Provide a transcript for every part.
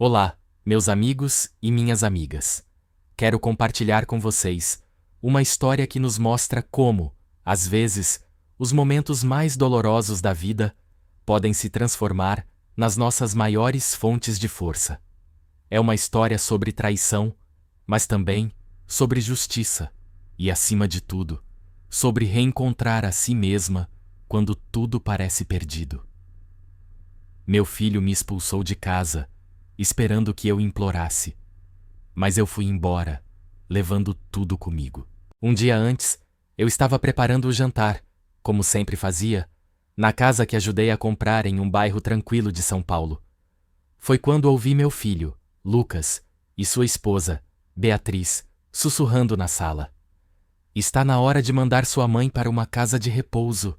Olá, meus amigos e minhas amigas. Quero compartilhar com vocês uma história que nos mostra como, às vezes, os momentos mais dolorosos da vida podem se transformar nas nossas maiores fontes de força. É uma história sobre traição, mas também sobre justiça e, acima de tudo, sobre reencontrar a si mesma quando tudo parece perdido. Meu filho me expulsou de casa, esperando que eu implorasse. Mas eu fui embora, levando tudo comigo. Um dia antes, eu estava preparando o jantar, como sempre fazia, na casa que ajudei a comprar em um bairro tranquilo de São Paulo. Foi quando ouvi meu filho, Lucas, e sua esposa, Beatriz, sussurrando na sala. "Está na hora de mandar sua mãe para uma casa de repouso",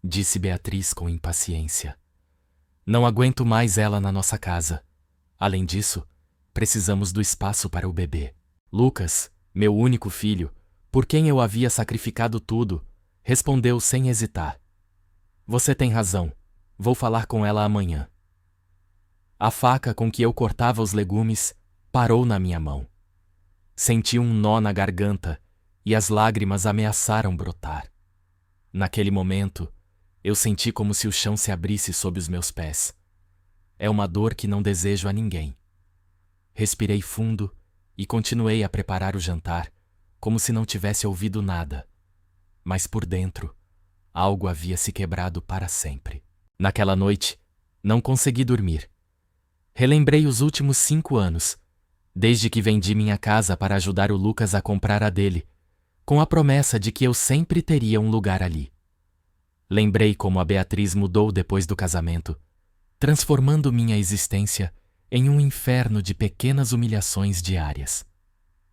disse Beatriz com impaciência. "Não aguento mais ela na nossa casa. Além disso, precisamos do espaço para o bebê." Lucas, meu único filho, por quem eu havia sacrificado tudo, respondeu sem hesitar: "Você tem razão. Vou falar com ela amanhã." A faca com que eu cortava os legumes parou na minha mão. Senti um nó na garganta e as lágrimas ameaçaram brotar. Naquele momento, eu senti como se o chão se abrisse sob os meus pés. É uma dor que não desejo a ninguém. Respirei fundo e continuei a preparar o jantar, como se não tivesse ouvido nada. Mas por dentro, algo havia se quebrado para sempre. Naquela noite, não consegui dormir. Relembrei os últimos 5 anos, desde que vendi minha casa para ajudar o Lucas a comprar a dele, com a promessa de que eu sempre teria um lugar ali. Lembrei como a Beatriz mudou depois do casamento, transformando minha existência em um inferno de pequenas humilhações diárias.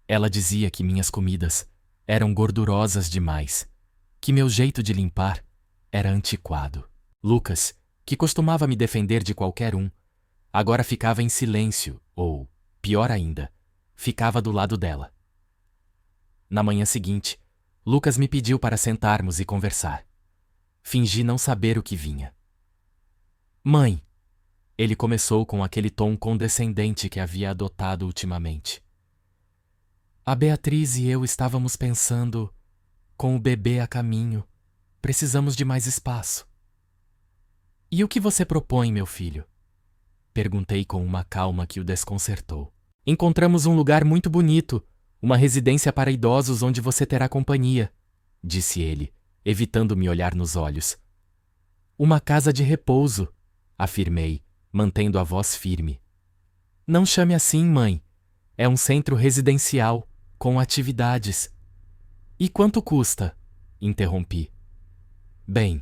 Ela dizia que minhas comidas eram gordurosas demais, que meu jeito de limpar era antiquado. Lucas, que costumava me defender de qualquer um, agora ficava em silêncio ou, pior ainda, ficava do lado dela. Na manhã seguinte, Lucas me pediu para sentarmos e conversar. Fingi não saber o que vinha. "Mãe", ele começou com aquele tom condescendente que havia adotado ultimamente. "A Beatriz e eu estávamos pensando, com o bebê a caminho, precisamos de mais espaço." "E o que você propõe, meu filho?" Perguntei com uma calma que o desconcertou. "Encontramos um lugar muito bonito, uma residência para idosos onde você terá companhia", disse ele, evitando me olhar nos olhos. "Uma casa de repouso", afirmei, mantendo a voz firme. "Não chame assim, mãe. É um centro residencial, com atividades." "E quanto custa?" interrompi. "Bem,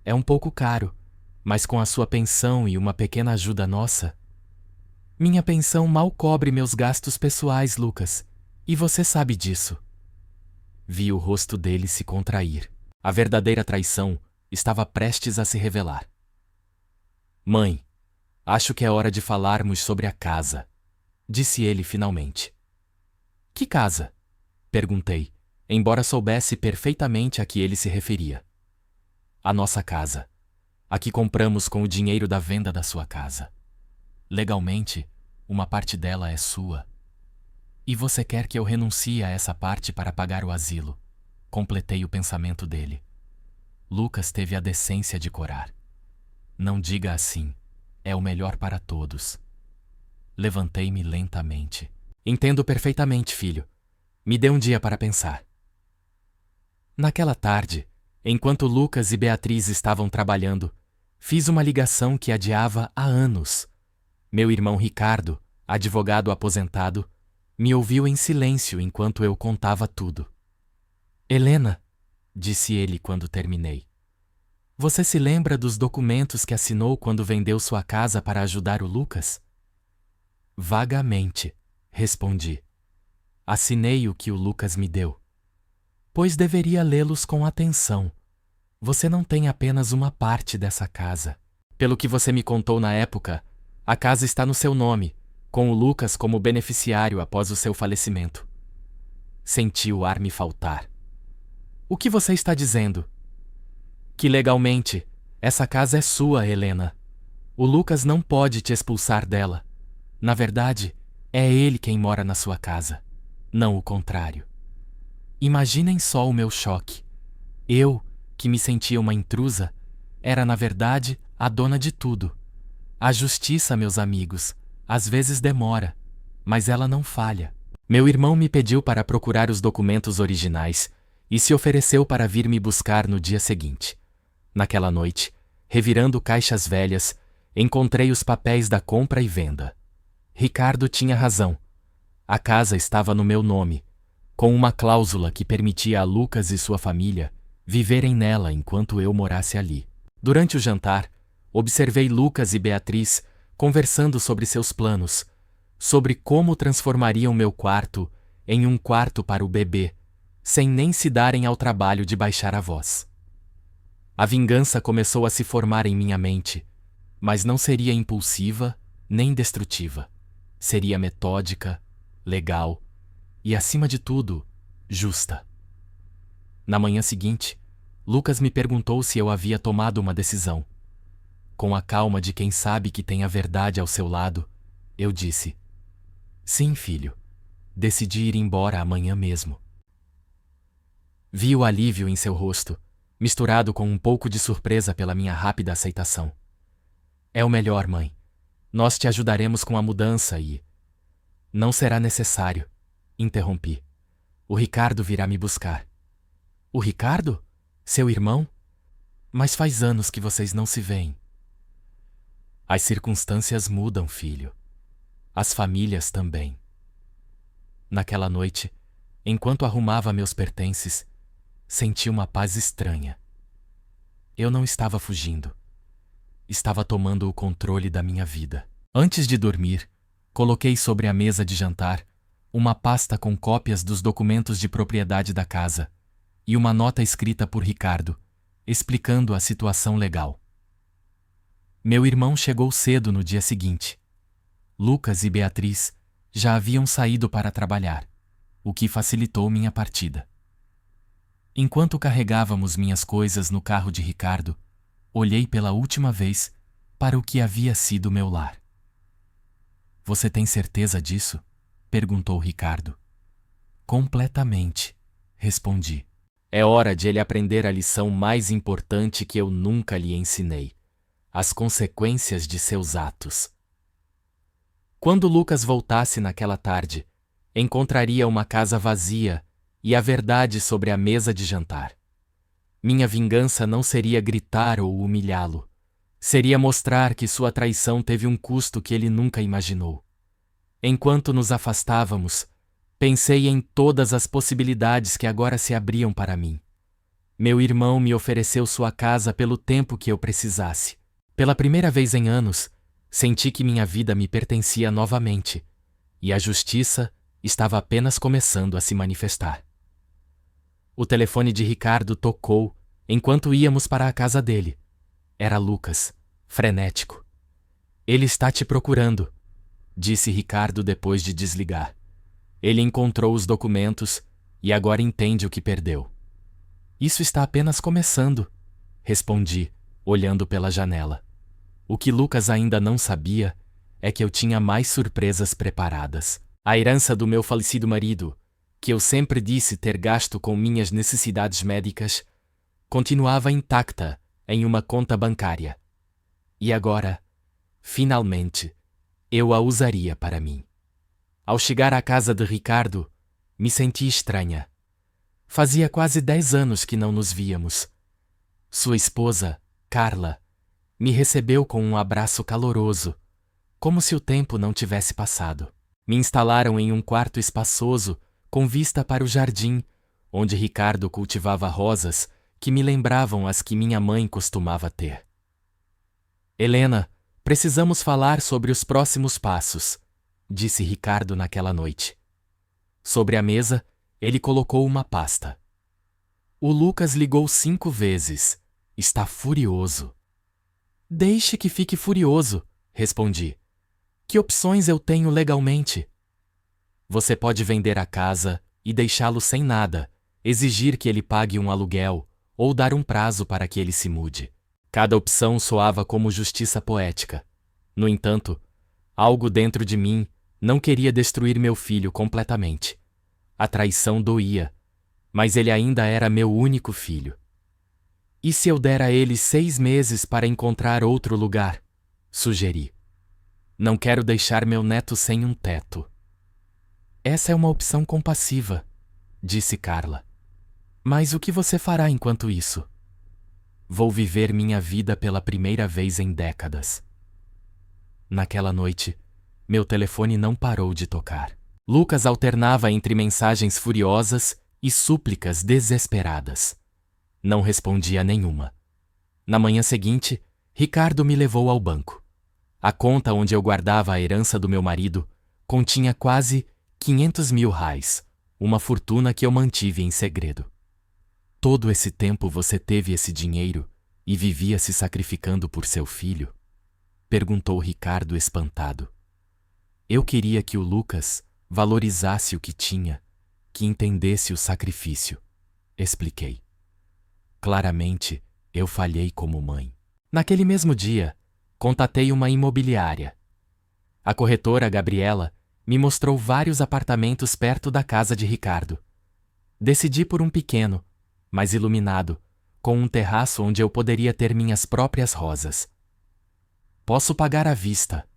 é um pouco caro, mas com a sua pensão e uma pequena ajuda nossa..." "Minha pensão mal cobre meus gastos pessoais, Lucas, e você sabe disso." Vi o rosto dele se contrair. A verdadeira traição estava prestes a se revelar. "Mãe, acho que é hora de falarmos sobre a casa", disse ele finalmente. "Que casa?" perguntei, embora soubesse perfeitamente a que ele se referia. "A nossa casa. A que compramos com o dinheiro da venda da sua casa. Legalmente, uma parte dela é sua. E você quer que eu renuncie a essa parte para pagar o asilo?" Completei o pensamento dele. Lucas teve a decência de corar. "Não diga assim. É o melhor para todos." Levantei-me lentamente. "Entendo perfeitamente, filho. Me dê um dia para pensar." Naquela tarde, enquanto Lucas e Beatriz estavam trabalhando, fiz uma ligação que adiava há anos. Meu irmão Ricardo, advogado aposentado, me ouviu em silêncio enquanto eu contava tudo. "Helena", disse ele quando terminei, "você se lembra dos documentos que assinou quando vendeu sua casa para ajudar o Lucas?" "Vagamente", respondi. "Assinei o que o Lucas me deu." "Pois deveria lê-los com atenção. Você não tem apenas uma parte dessa casa. Pelo que você me contou na época, a casa está no seu nome, com o Lucas como beneficiário após o seu falecimento." Senti o ar me faltar. "O que você está dizendo?" "Que legalmente, essa casa é sua, Helena. O Lucas não pode te expulsar dela. Na verdade, é ele quem mora na sua casa, não o contrário. Imaginem só o meu choque. Eu, que me sentia uma intrusa, era na verdade a dona de tudo. A justiça, meus amigos, às vezes demora, mas ela não falha. Meu irmão me pediu para procurar os documentos originais e se ofereceu para vir me buscar no dia seguinte. Naquela noite, revirando caixas velhas, encontrei os papéis da compra e venda. Ricardo tinha razão. A casa estava no meu nome, com uma cláusula que permitia a Lucas e sua família viverem nela enquanto eu morasse ali. Durante o jantar, observei Lucas e Beatriz conversando sobre seus planos, sobre como transformariam meu quarto em um quarto para o bebê, sem nem se darem ao trabalho de baixar a voz. A vingança começou a se formar em minha mente, mas não seria impulsiva nem destrutiva. Seria metódica, legal e, acima de tudo, justa. Na manhã seguinte, Lucas me perguntou se eu havia tomado uma decisão. Com a calma de quem sabe que tem a verdade ao seu lado, eu disse: sim, filho. Decidi ir embora amanhã mesmo. Vi o alívio em seu rosto, misturado com um pouco de surpresa pela minha rápida aceitação. É o melhor, mãe. Nós te ajudaremos com a mudança e... Não será necessário, interrompi. O Ricardo virá me buscar. O Ricardo? Seu irmão? Mas faz anos que vocês não se veem. As circunstâncias mudam, filho. As famílias também. Naquela noite, enquanto arrumava meus pertences, senti uma paz estranha. Eu não estava fugindo. Estava tomando o controle da minha vida. Antes de dormir, coloquei sobre a mesa de jantar uma pasta com cópias dos documentos de propriedade da casa e uma nota escrita por Ricardo, explicando a situação legal. Meu irmão chegou cedo no dia seguinte. Lucas e Beatriz já haviam saído para trabalhar, o que facilitou minha partida. Enquanto carregávamos minhas coisas no carro de Ricardo, olhei pela última vez para o que havia sido meu lar. Você tem certeza disso? Perguntou Ricardo. Completamente, respondi. É hora de ele aprender a lição mais importante que eu nunca lhe ensinei: as consequências de seus atos. Quando Lucas voltasse naquela tarde, encontraria uma casa vazia e a verdade sobre a mesa de jantar. Minha vingança não seria gritar ou humilhá-lo. Seria mostrar que sua traição teve um custo que ele nunca imaginou. Enquanto nos afastávamos, pensei em todas as possibilidades que agora se abriam para mim. Meu irmão me ofereceu sua casa pelo tempo que eu precisasse. Pela primeira vez em anos, senti que minha vida me pertencia novamente, e a justiça estava apenas começando a se manifestar. O telefone de Ricardo tocou enquanto íamos para a casa dele. Era Lucas, frenético. Ele está te procurando, disse Ricardo depois de desligar. Ele encontrou os documentos e agora entende o que perdeu. Isso está apenas começando, respondi, olhando pela janela. O que Lucas ainda não sabia é que eu tinha mais surpresas preparadas. A herança do meu falecido marido, que eu sempre disse ter gasto com minhas necessidades médicas, continuava intacta em uma conta bancária. E agora, finalmente, eu a usaria para mim. Ao chegar à casa de Ricardo, me senti estranha. Fazia quase 10 anos que não nos víamos. Sua esposa, Carla, me recebeu com um abraço caloroso, como se o tempo não tivesse passado. Me instalaram em um quarto espaçoso com vista para o jardim, onde Ricardo cultivava rosas que me lembravam as que minha mãe costumava ter. Helena, precisamos falar sobre os próximos passos, disse Ricardo naquela noite. Sobre a mesa, ele colocou uma pasta. O Lucas ligou 5 vezes. Está furioso. Deixe que fique furioso, respondi. Que opções eu tenho legalmente? Você pode vender a casa e deixá-lo sem nada, exigir que ele pague um aluguel ou dar um prazo para que ele se mude. Cada opção soava como justiça poética. No entanto, Algo dentro de mim não queria destruir meu filho completamente. A traição doía, mas ele ainda era meu único filho. E se eu der a ele 6 meses para encontrar outro lugar? Sugeri. Não quero deixar meu neto sem um teto. Essa é uma opção compassiva, disse Carla. Mas o que você fará enquanto isso? Vou viver minha vida pela primeira vez em décadas. Naquela noite, meu telefone não parou de tocar. Lucas alternava entre mensagens furiosas e súplicas desesperadas. Não respondia a nenhuma. Na manhã seguinte, Ricardo me levou ao banco. A conta onde eu guardava a herança do meu marido continha quase 500 mil reais, uma fortuna que eu mantive em segredo. Todo esse tempo você teve esse dinheiro e vivia se sacrificando por seu filho? Perguntou Ricardo espantado. Eu queria que o Lucas valorizasse o que tinha, que entendesse o sacrifício, expliquei. Claramente, eu falhei como mãe. Naquele mesmo dia, contatei uma imobiliária. A corretora Gabriela me mostrou vários apartamentos perto da casa de Ricardo. Decidi por um pequeno, mas iluminado, com um terraço onde eu poderia ter minhas próprias rosas. Posso pagar à vista,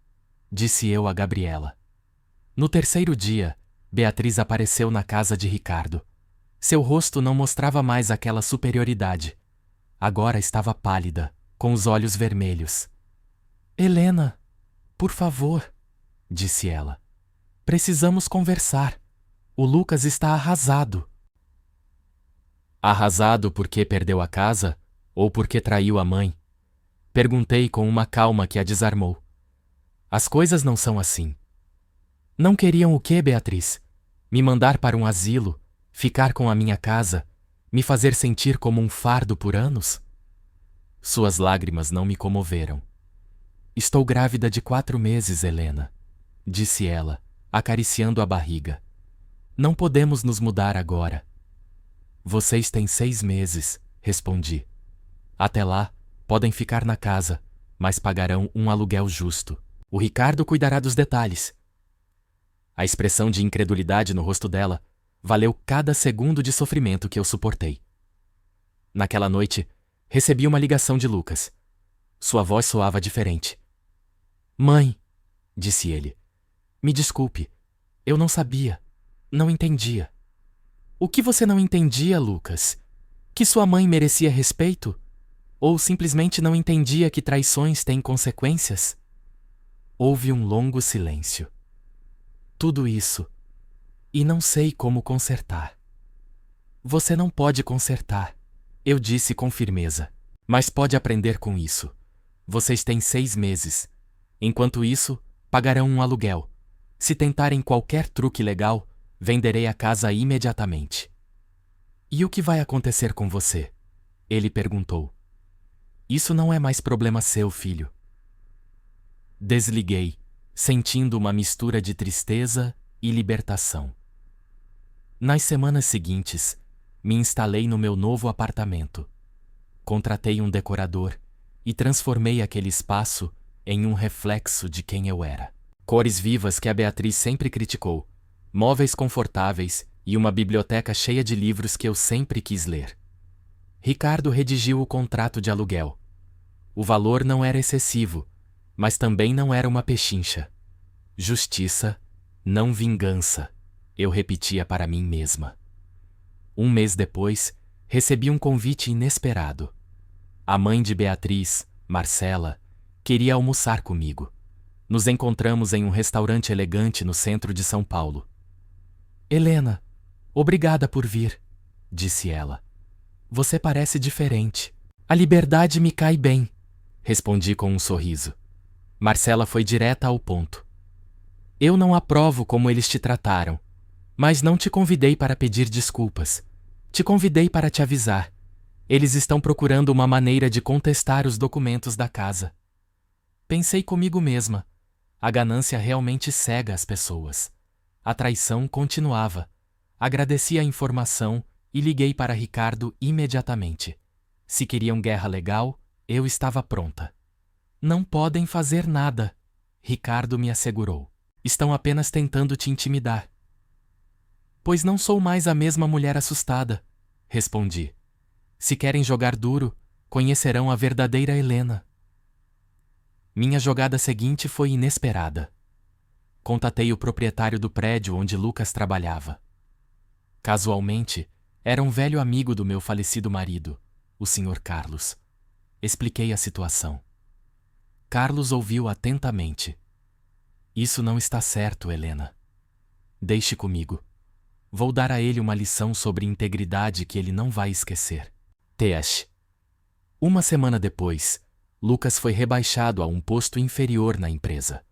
disse eu a Gabriela. No terceiro dia, Beatriz apareceu na casa de Ricardo. Seu rosto não mostrava mais aquela superioridade. Agora estava pálida, com os olhos vermelhos. Helena, por favor, disse ela. Precisamos conversar. O Lucas está arrasado. Arrasado porque perdeu a casa ou porque traiu a mãe? Perguntei com uma calma que a desarmou. As coisas não são assim. Não queriam o quê, Beatriz? Me mandar para um asilo, ficar com a minha casa, me fazer sentir como um fardo por anos? Suas lágrimas não me comoveram. Estou grávida de 4 meses, Helena, disse ela, acariciando a barriga. Não podemos nos mudar agora. Vocês têm 6 meses, respondi. Até lá, podem ficar na casa, mas pagarão um aluguel justo. O Ricardo cuidará dos detalhes. A expressão de incredulidade no rosto dela valeu cada segundo de sofrimento que eu suportei. Naquela noite, recebi uma ligação de Lucas. Sua voz soava diferente. Mãe, disse ele, me desculpe, eu não sabia, não entendia. O que você não entendia, Lucas? Que sua mãe merecia respeito? Ou simplesmente não entendia que traições têm consequências? Houve um longo silêncio. Tudo isso. E não sei como consertar. Você não pode consertar, eu disse com firmeza. Mas pode aprender com isso. Vocês têm 6 meses. Enquanto isso, pagarão um aluguel. Se tentarem qualquer truque legal, venderei a casa imediatamente. E o que vai acontecer com você? Ele perguntou. Isso não é mais problema seu, filho. Desliguei, sentindo uma mistura de tristeza e libertação. Nas semanas seguintes, me instalei no meu novo apartamento. Contratei um decorador e transformei aquele espaço em um reflexo de quem eu era. Cores vivas que a Beatriz sempre criticou, móveis confortáveis e uma biblioteca cheia de livros que eu sempre quis ler. Ricardo redigiu o contrato de aluguel. O valor não era excessivo, mas também não era uma pechincha. Justiça, não vingança, eu repetia para mim mesma. Um mês depois, recebi um convite inesperado. A mãe de Beatriz, Marcela, queria almoçar comigo. Nos encontramos em um restaurante elegante no centro de São Paulo. Helena, obrigada por vir, disse ela. Você parece diferente. A liberdade me cai bem, respondi com um sorriso. Marcela foi direta ao ponto. Eu não aprovo como eles te trataram, mas não te convidei para pedir desculpas. Te convidei para te avisar. Eles estão procurando uma maneira de contestar os documentos da casa. Pensei comigo mesma. A ganância realmente cega as pessoas. A traição continuava. Agradeci a informação e liguei para Ricardo imediatamente. Se queriam guerra legal, eu estava pronta. Não podem fazer nada, Ricardo me assegurou. Estão apenas tentando te intimidar. Pois não sou mais a mesma mulher assustada, respondi. Se querem jogar duro, conhecerão a verdadeira Helena. Minha jogada seguinte foi inesperada. Contatei o proprietário do prédio onde Lucas trabalhava. Casualmente, era um velho amigo do meu falecido marido, o Sr. Carlos. Expliquei a situação. Carlos ouviu atentamente. Isso não está certo, Helena. Deixe comigo. Vou dar a ele uma lição sobre integridade que ele não vai esquecer. Teash. Uma semana depois, Lucas foi rebaixado a um posto inferior na empresa.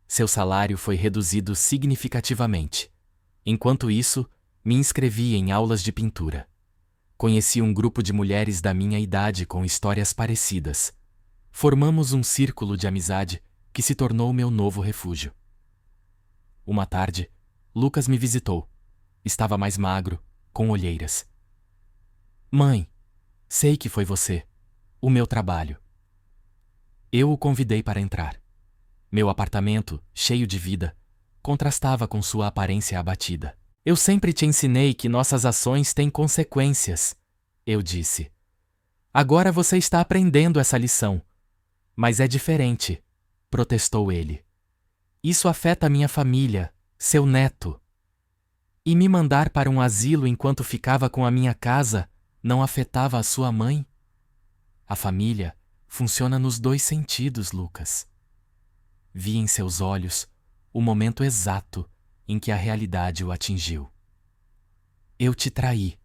Seu salário foi reduzido significativamente. Enquanto isso, me inscrevi em aulas de pintura. Conheci um grupo de mulheres da minha idade com histórias parecidas. Formamos um círculo de amizade que se tornou meu novo refúgio. Uma tarde, Lucas me visitou. Estava mais magro, com olheiras. Mãe, sei que foi você. O meu trabalho. Eu o convidei para entrar. Meu apartamento, cheio de vida, contrastava com sua aparência abatida. Eu sempre te ensinei que nossas ações têm consequências, eu disse. Agora você está aprendendo essa lição. Mas é diferente, protestou ele. Isso afeta minha família, seu neto. E me mandar para um asilo enquanto ficava com a minha casa não afetava a sua mãe? A família funciona nos dois sentidos, Lucas. Vi em seus olhos o momento exato em que a realidade o atingiu. Eu te traí,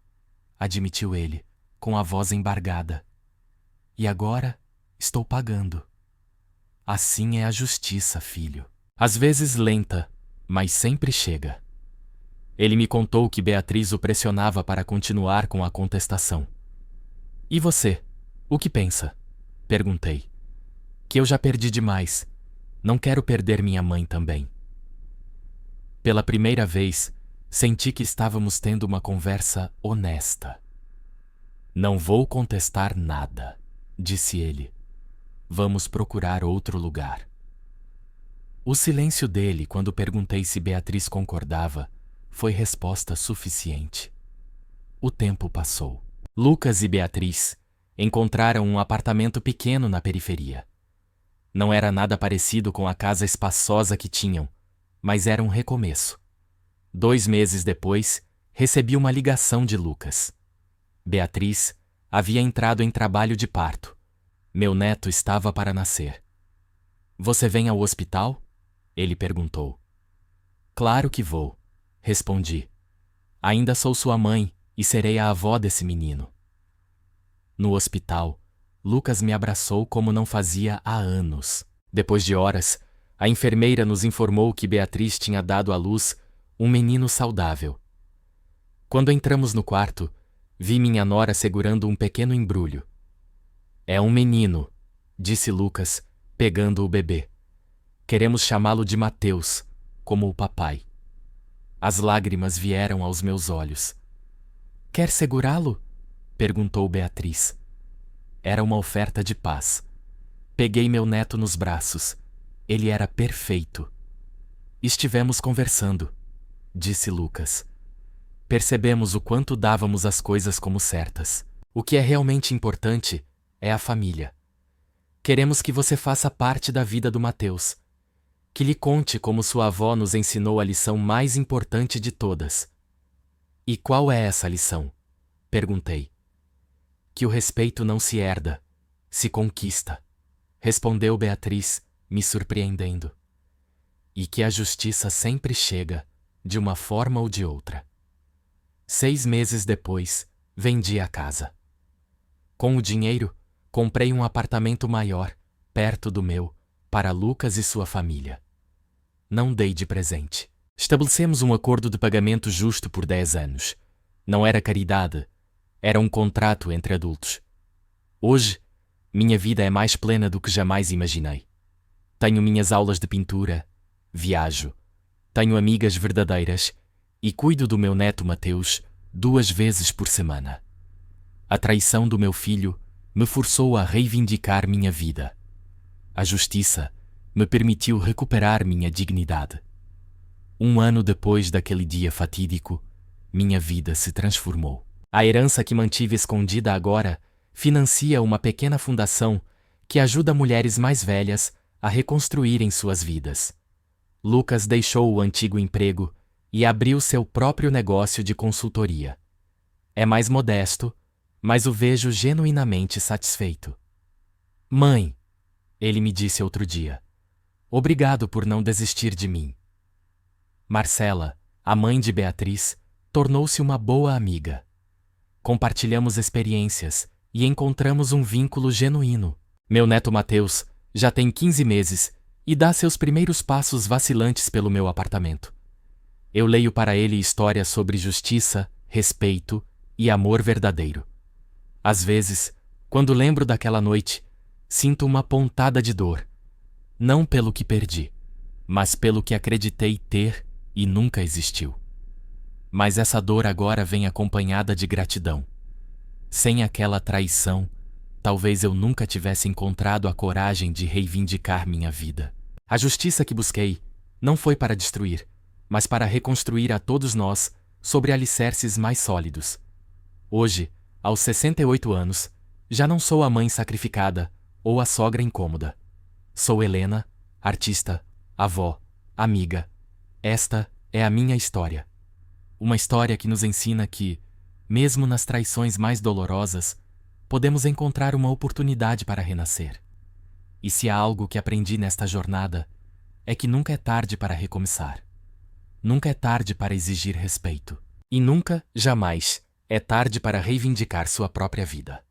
admitiu ele, com a voz embargada. E agora estou pagando. Assim é a justiça, filho. Às vezes lenta, mas sempre chega. Ele me contou que Beatriz o pressionava para continuar com a contestação. E você, o que pensa? Perguntei. Que eu já perdi demais. Não quero perder minha mãe também. Pela primeira vez, senti que estávamos tendo uma conversa honesta. Não vou contestar nada, disse ele. Vamos procurar outro lugar. O silêncio dele, quando perguntei se Beatriz concordava, foi resposta suficiente. O tempo passou. Lucas e Beatriz encontraram um apartamento pequeno na periferia. Não era nada parecido com a casa espaçosa que tinham, mas era um recomeço. 2 meses depois, recebi uma ligação de Lucas. Beatriz havia entrado em trabalho de parto. Meu neto estava para nascer. Você vem ao hospital? Ele perguntou. Claro que vou, respondi. Ainda sou sua mãe e serei a avó desse menino. No hospital, Lucas me abraçou como não fazia há anos. Depois de horas, a enfermeira nos informou que Beatriz tinha dado à luz um menino saudável. Quando entramos no quarto, vi minha nora segurando um pequeno embrulho. É um menino, disse Lucas, pegando o bebê. Queremos chamá-lo de Mateus, como o papai. As lágrimas vieram aos meus olhos. Quer segurá-lo? Perguntou Beatriz. Era uma oferta de paz. Peguei meu neto nos braços. Ele era perfeito. Estivemos conversando, disse Lucas. Percebemos o quanto dávamos as coisas como certas. O que é realmente importante é a família. Queremos que você faça parte da vida do Mateus. Que lhe conte como sua avó nos ensinou a lição mais importante de todas. E qual é essa lição? Perguntei. Que o respeito não se herda, se conquista, respondeu Beatriz, me surpreendendo. E que a justiça sempre chega, de uma forma ou de outra. 6 meses depois, vendi a casa. Com o dinheiro, comprei um apartamento maior, perto do meu, para Lucas e sua família. Não dei de presente. Estabelecemos um acordo de pagamento justo por 10 anos. Não era caridade, era um contrato entre adultos. Hoje, minha vida é mais plena do que jamais imaginei. Tenho minhas aulas de pintura, viajo, tenho amigas verdadeiras e cuido do meu neto Mateus 2 vezes por semana. A traição do meu filho me forçou a reivindicar minha vida. A justiça me permitiu recuperar minha dignidade. 1 ano depois daquele dia fatídico, minha vida se transformou. A herança que mantive escondida agora financia uma pequena fundação que ajuda mulheres mais velhas a reconstruírem suas vidas. Lucas deixou o antigo emprego e abriu seu próprio negócio de consultoria. É mais modesto, mas o vejo genuinamente satisfeito. Mãe, ele me disse outro dia, obrigado por não desistir de mim. Marcela, a mãe de Beatriz, tornou-se uma boa amiga. Compartilhamos experiências e encontramos um vínculo genuíno. Meu neto Mateus já tem 15 meses e dá seus primeiros passos vacilantes pelo meu apartamento. Eu leio para ele histórias sobre justiça, respeito e amor verdadeiro. Às vezes, quando lembro daquela noite, sinto uma pontada de dor, não pelo que perdi, mas pelo que acreditei ter e nunca existiu. Mas essa dor agora vem acompanhada de gratidão. Sem aquela traição, talvez eu nunca tivesse encontrado a coragem de reivindicar minha vida. A justiça que busquei não foi para destruir, mas para reconstruir a todos nós sobre alicerces mais sólidos. Hoje, aos 68 anos, já não sou a mãe sacrificada ou a sogra incômoda. Sou Helena, artista, avó, amiga. Esta é a minha história. Uma história que nos ensina que, mesmo nas traições mais dolorosas, podemos encontrar uma oportunidade para renascer. E se há algo que aprendi nesta jornada, é que nunca é tarde para recomeçar. Nunca é tarde para exigir respeito. E nunca, jamais, é tarde para reivindicar sua própria vida.